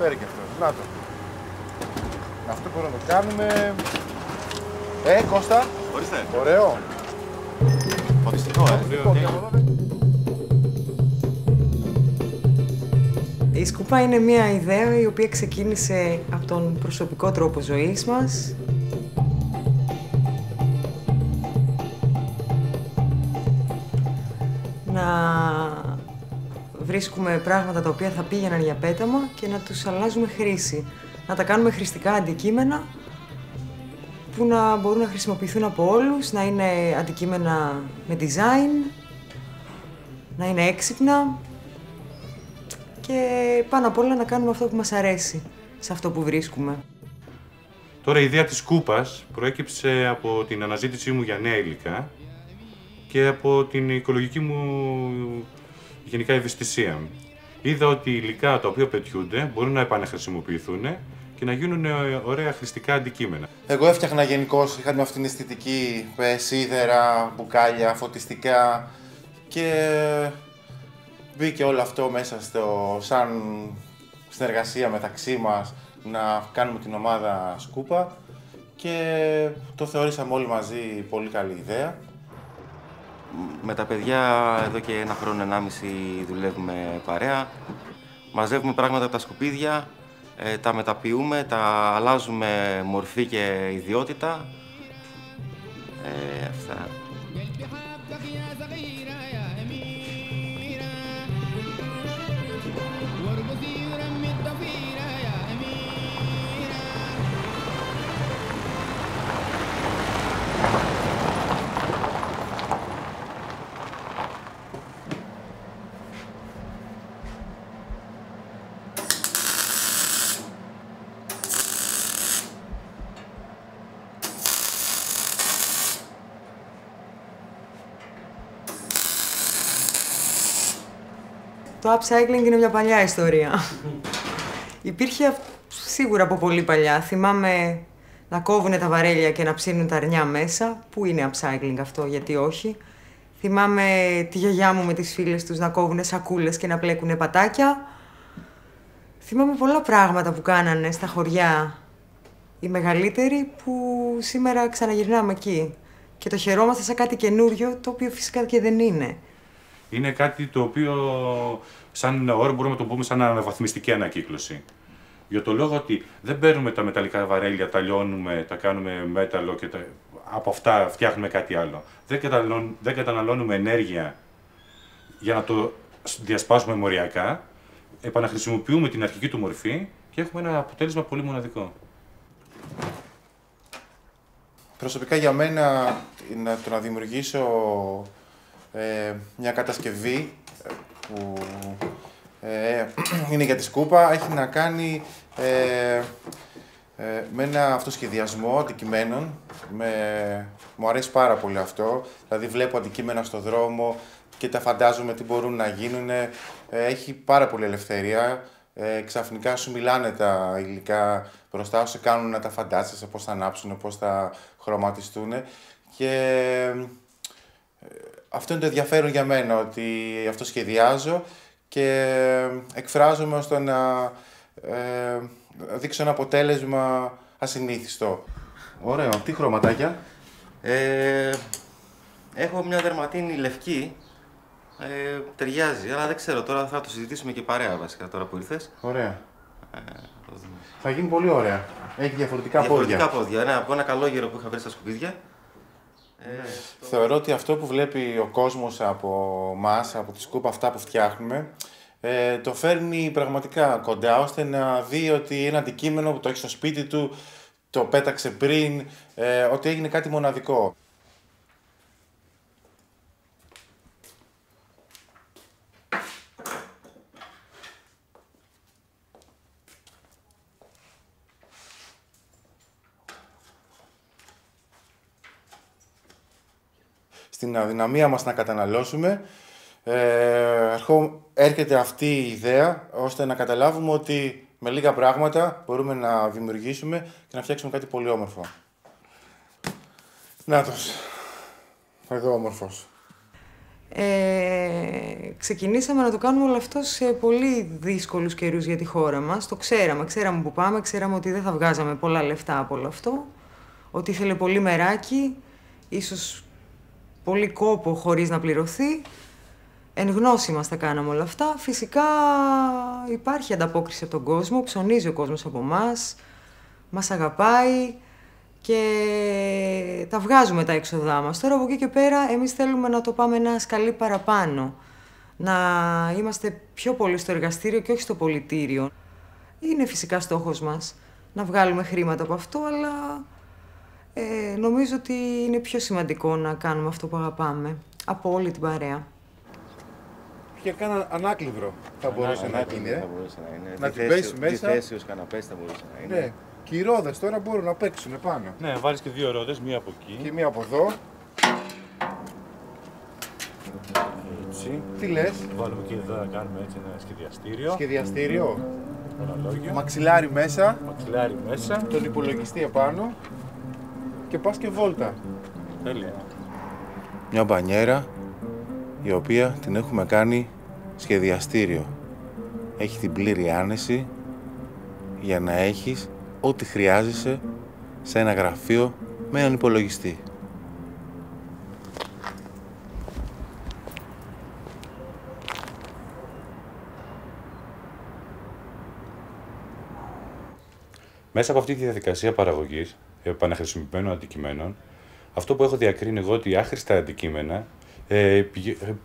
Φέρε και αυτό. Να το. Αυτό μπορούμε να το κάνουμε. Κώστα. Ορίστε. Ωραίο. Φωτιστικό, Η σκούπα είναι μια ιδέα η οποία ξεκίνησε από τον προσωπικό τρόπο ζωής μας. Να βρίσκουμε πράγματα τα οποία θα πήγαιναν για πέταμα και να τους αλλάζουμε χρήση. Να τα κάνουμε χρηστικά αντικείμενα που να μπορούν να χρησιμοποιηθούν από όλους, να είναι αντικείμενα με design, να είναι έξυπνα και πάνω απ' όλα να κάνουμε αυτό που μας αρέσει σε αυτό που βρίσκουμε. Τώρα η ιδέα της σκούπας προέκυψε από την αναζήτησή μου για νέα υλικά και από την οικολογική μου γενικά ευαισθησία. Είδα ότι οι υλικά τα οποία πετιούνται μπορούν να επαναχρησιμοποιηθούν και να γίνουν ωραία χρηστικά αντικείμενα. Εγώ έφτιαχνα γενικώς, είχα με αυτήν την αισθητική, σίδερα, μπουκάλια, φωτιστικά και μπήκε όλο αυτό μέσα σαν συνεργασία μεταξύ μας να κάνουμε την ομάδα Σκούπα και το θεωρήσαμε όλοι μαζί πολύ καλή ιδέα. Με τα παιδιά εδώ και 1 χρόνο, 1,5 δουλεύουμε παρέα. Μαζεύουμε πράγματα από τα σκουπίδια, τα μεταποιούμε, τα αλλάζουμε μορφή και ιδιότητα. Αυτά. Το upcycling είναι μια παλιά ιστορία. Υπήρχε σίγουρα από πολύ παλιά. Θυμάμαι να κόβουνε τα βαρέλια και να ψήνουν τα αρνιά μέσα. Πού είναι upcycling αυτό, γιατί όχι. Θυμάμαι τη γιαγιά μου με τις φίλες τους να κόβουνε σακούλες και να πλέκουνε πατάκια. Θυμάμαι πολλά πράγματα που κάνανε στα χωριά οι μεγαλύτεροι που σήμερα ξαναγυρνάμε εκεί. Και το χαιρόμαστε σαν κάτι καινούριο, το οποίο φυσικά και δεν είναι. Είναι κάτι το οποίο, σαν όρο, μπορούμε να το πούμε σαν αναβαθμιστική ανακύκλωση. Για το λόγο ότι δεν παίρνουμε τα μεταλλικά βαρέλια, τα λιώνουμε, τα κάνουμε μέταλλο και από αυτά φτιάχνουμε κάτι άλλο. Δεν καταναλώνουμε ενέργεια για να το διασπάσουμε μοριακά. Επαναχρησιμοποιούμε την αρχική του μορφή και έχουμε ένα αποτέλεσμα πολύ μοναδικό. Προσωπικά για μένα, το να δημιουργήσω μια κατασκευή που είναι για τη σκούπα έχει να κάνει με ένα αυτοσχεδιασμό αντικειμένων. Μου αρέσει πάρα πολύ αυτό, δηλαδή βλέπω αντικείμενα στο δρόμο και τα φαντάζομαι τι μπορούν να γίνουν. Έχει πάρα πολύ ελευθερία, ξαφνικά σου μιλάνε τα υλικά μπροστά σου, σε κάνουν να τα φαντάζεσαι πώς θα ανάψουν, πώς θα χρωματιστούν και αυτό είναι το ενδιαφέρον για μένα, ότι αυτό σχεδιάζω και εκφράζομαι ώστε να δείξω ένα αποτέλεσμα ασυνήθιστο. Ωραίο. Τι χρωματάκια? Έχω μια δερματίνη λευκή, ταιριάζει, αλλά δεν ξέρω, τώρα θα το συζητήσουμε και παρέα βασικά τώρα που ήρθες. Ωραία. Θα γίνει πολύ ωραία. Έχει διαφορετικά πόδια. Διαφορετικά πόδια, από ένα καλόγερο που είχα βρει στα σκουπίδια. Θεωρώ ότι αυτό που βλέπει ο κόσμος από εμάς, από τη σκούπα αυτά που φτιάχνουμε, το φέρνει πραγματικά κοντά, ώστε να δει ότι ένα αντικείμενο που το έχει στο σπίτι του, το πέταξε πριν, ότι έγινε κάτι μοναδικό. Στην αδυναμία μας να καταναλώσουμε, έρχεται αυτή η ιδέα ώστε να καταλάβουμε ότι με λίγα πράγματα μπορούμε να δημιουργήσουμε και να φτιάξουμε κάτι πολύ όμορφο. Νάτος, εδώ όμορφος. Ξεκινήσαμε να το κάνουμε όλο αυτό σε πολύ δύσκολους καιρούς για τη χώρα μας. Το ξέραμε που πάμε, ξέραμε ότι δεν θα βγάζαμε πολλά λεφτά από όλο αυτό, ότι ήθελε πολύ μεράκι, ίσως πολύ κόπο χωρίς να πληρωθεί. Εν γνώση μας τα κάναμε όλα αυτά. Φυσικά υπάρχει ανταπόκριση από τον κόσμο, ψωνίζει ο κόσμος από εμάς, μας αγαπάει και τα βγάζουμε τα έξοδά μας. Τώρα από εκεί και πέρα εμείς θέλουμε να το πάμε ένα σκαλί παραπάνω, να είμαστε πιο πολύ στο εργαστήριο και όχι στο πολιτήριο. Είναι φυσικά στόχος μας να βγάλουμε χρήματα από αυτό, αλλά νομίζω ότι είναι πιο σημαντικό να κάνουμε αυτό που αγαπάμε από όλη την παρέα. Και κάνα ανάκλυβρο θα μπορούσε να γίνει. Θα μπορούσε να είναι. Να την πέσει μέσα. Διθέσιος καναπές θα μπορούσε να είναι. Ναι. Και οι ρόδες τώρα μπορούν να παίξουν πάνω. Ναι, βάλεις και 2 ρόδες, μία από εκεί. Και μία από εδώ. Έτσι. Τι λες? Βάλουμε και εδώ να κάνουμε έτσι ένα σχεδιαστήριο. Σχεδιαστήριο. Ορολόγιο. Μαξιλάρι μέσα. Μαξιλάρι μέσα. Τον υπολογιστή επάνω. Και πας και βόλτα. Τέλεια. Μια μπανιέρα η οποία την έχουμε κάνει σχεδιαστήριο. Έχει την πλήρη άνεση για να έχεις ό,τι χρειάζεσαι σε ένα γραφείο με έναν υπολογιστή. Μέσα από αυτή τη διαδικασία παραγωγής επαναχρησιμοποιημένων αντικειμένων, αυτό που έχω διακρίνει εγώ ότι οι άχρηστα αντικείμενα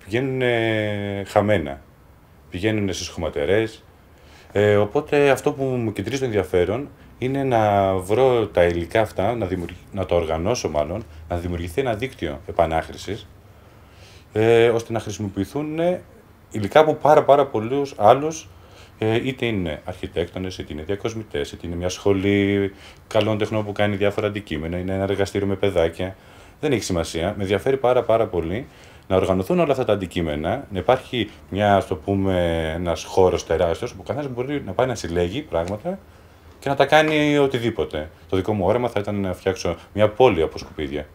πηγαίνουν χαμένα. Πηγαίνουν στις χωματερές. Οπότε αυτό που μου κεντρίζει το ενδιαφέρον είναι να βρω τα υλικά αυτά, να το οργανώσω μάλλον, να δημιουργηθεί ένα δίκτυο επανάχρησης, ώστε να χρησιμοποιηθούν υλικά από πάρα πολλούς άλλους, είτε είναι αρχιτέκτονες, είτε είναι διακοσμητές, είτε είναι μια σχολή καλών τεχνών που κάνει διάφορα αντικείμενα, είναι ένα εργαστήριο με παιδάκια. Δεν έχει σημασία. Με ενδιαφέρει πάρα πολύ να οργανωθούν όλα αυτά τα αντικείμενα, να υπάρχει ένας χώρος τεράστιος, όπου ο καθένας μπορεί να πάει να συλλέγει πράγματα και να τα κάνει οτιδήποτε. Το δικό μου όρεμα θα ήταν να φτιάξω μια πόλη από σκουπίδια.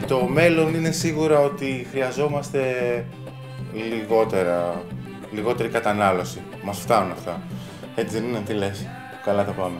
Το μέλλον είναι σίγουρα ότι χρειαζόμαστε λιγότερη κατανάλωση. Μας φτάνουν αυτά. Έτσι δεν είναι, τι λες? Καλά θα πάμε.